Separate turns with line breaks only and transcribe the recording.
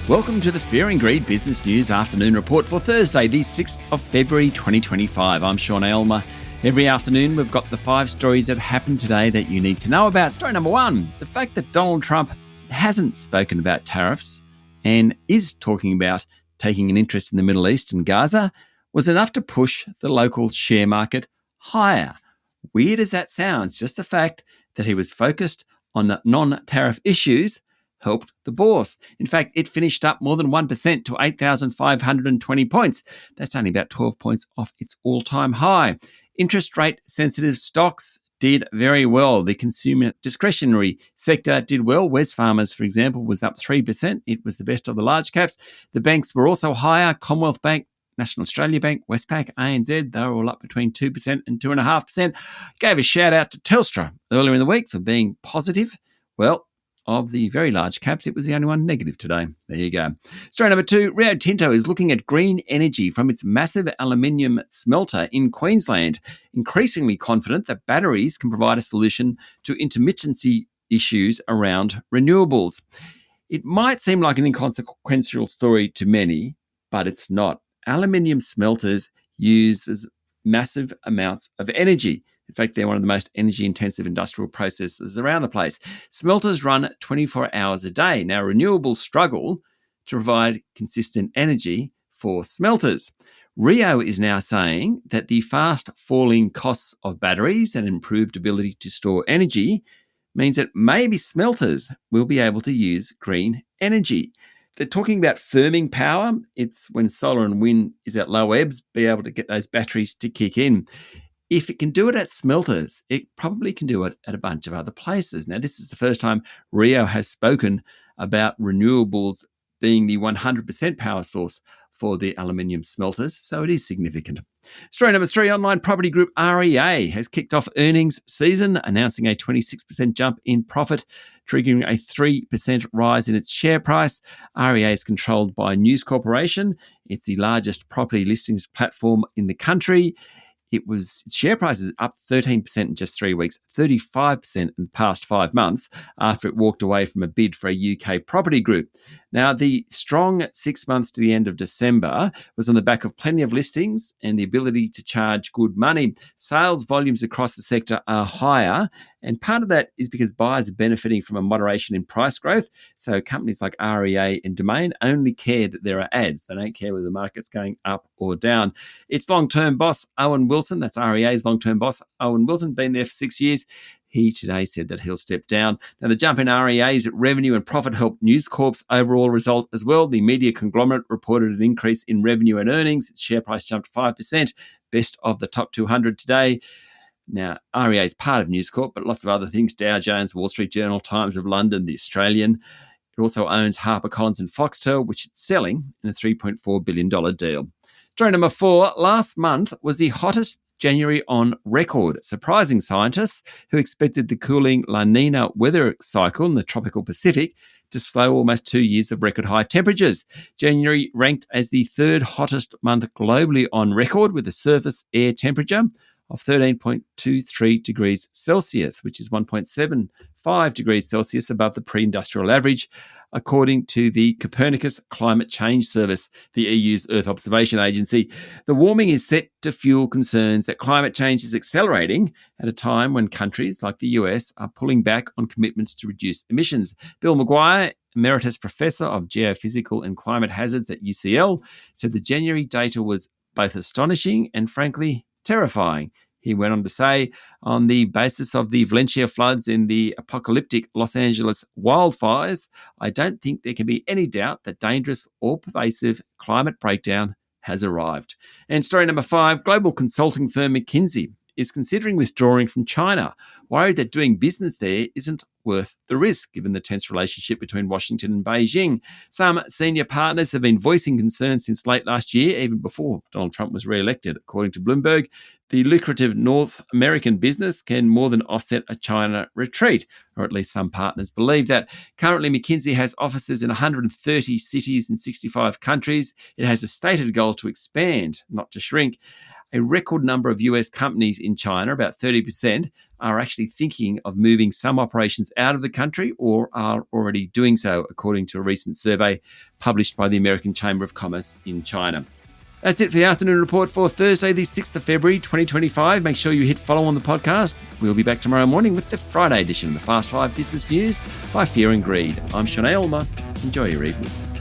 Welcome to the Fear and Greed Business News Afternoon Report for Thursday, the 6th of February 2025. I'm Sean Aylmer. Every afternoon, we've got the 5 stories that happened today that you need to know about. Story number 1, the fact that Donald Trump hasn't spoken about tariffs and is talking about taking an interest in the Middle East and Gaza was enough to push the local share market higher. Weird as that sounds, just the fact that he was focused on the non-tariff issues helped the bourse. In fact, it finished up more than 1% to 8,520 points. That's only about 12 points off its all-time high. Interest rate sensitive stocks did very well. The consumer discretionary sector did well. Wesfarmers, for example, was up 3%. It was the best of the large caps. The banks were also higher. Commonwealth Bank, National Australia Bank, Westpac, ANZ, they were all up between 2% and 2.5%. Gave a shout out to Telstra earlier in the week for being positive. Well, of the very large caps, it was the only one negative today. There you go. Story number 2, Rio Tinto is looking at green energy from its massive aluminium smelter in Queensland, increasingly confident that batteries can provide a solution to intermittency issues around renewables. It might seem like an inconsequential story to many, but it's not. Aluminium smelters use massive amounts of energy. In fact, they're one of the most energy-intensive industrial processes around the place. Smelters run 24 hours a day. Now, renewables struggle to provide consistent energy for smelters. Rio is now saying that the fast-falling costs of batteries and improved ability to store energy means that maybe smelters will be able to use green energy. They're talking about firming power. It's when solar and wind is at low ebbs, be able to get those batteries to kick in. If it can do it at smelters, it probably can do it at a bunch of other places. Now, this is the first time Rio has spoken about renewables being the 100% power source for the aluminium smelters, so it is significant. Story number 3, online property group REA has kicked off earnings season, announcing a 26% jump in profit, triggering a 3% rise in its share price. REA is controlled by News Corporation. It's the largest property listings platform in the country. Its share price is up 13% in just 3 weeks, 35% in the past 5 months after it walked away from a bid for a UK property group. Now, the strong 6 months to the end of December was on the back of plenty of listings and the ability to charge good money. Sales volumes across the sector are higher, and part of that is because buyers are benefiting from a moderation in price growth. So companies like REA and Domain only care that there are ads. They don't care whether the market's going up or down. Its long-term boss, Owen Wilson, that's REA's long-term boss, Owen Wilson, been there for 6 years. He today said that he'll step down. Now, the jump in REA's revenue and profit helped News Corp's overall result as well. The media conglomerate reported an increase in revenue and earnings. Its share price jumped 5%, best of the top 200 today. Now, REA is part of News Corp, but lots of other things, Dow Jones, Wall Street Journal, Times of London, The Australian. It also owns HarperCollins and Foxtel, which it's selling in a $3.4 billion deal. Story number 4, last month was the hottest January on record, surprising scientists who expected the cooling La Nina weather cycle in the tropical Pacific to slow almost 2 years of record high temperatures. January ranked as the 3rd hottest month globally on record with a surface air temperature of 13.23 degrees Celsius, which is 1.75 degrees Celsius above the pre-industrial average, according to the Copernicus Climate Change Service, the EU's Earth Observation Agency. The warming is set to fuel concerns that climate change is accelerating at a time when countries like the US are pulling back on commitments to reduce emissions. Bill Maguire, Emeritus Professor of Geophysical and Climate Hazards at UCL, said the January data was both astonishing and, frankly, terrifying. He went on to say, on the basis of the Valencia floods and the apocalyptic Los Angeles wildfires, I don't think there can be any doubt that dangerous or pervasive climate breakdown has arrived. And story number 5, global consulting firm McKinsey is considering withdrawing from China, worried that doing business there isn't worth the risk, given the tense relationship between Washington and Beijing. Some senior partners have been voicing concerns since late last year, even before Donald Trump was re-elected. According to Bloomberg, the lucrative North American business can more than offset a China retreat, or at least some partners believe that. Currently, McKinsey has offices in 130 cities in 65 countries. It has a stated goal to expand, not to shrink. A record number of US companies in China, about 30%, are actually thinking of moving some operations out of the country or are already doing so, according to a recent survey published by the American Chamber of Commerce in China. That's it for the afternoon report for Thursday, the 6th of February, 2025. Make sure you hit follow on the podcast. We'll be back tomorrow morning with the Friday edition of the Fast 5 Business News by Fear and Greed. I'm Sean Aylmer. Enjoy your evening.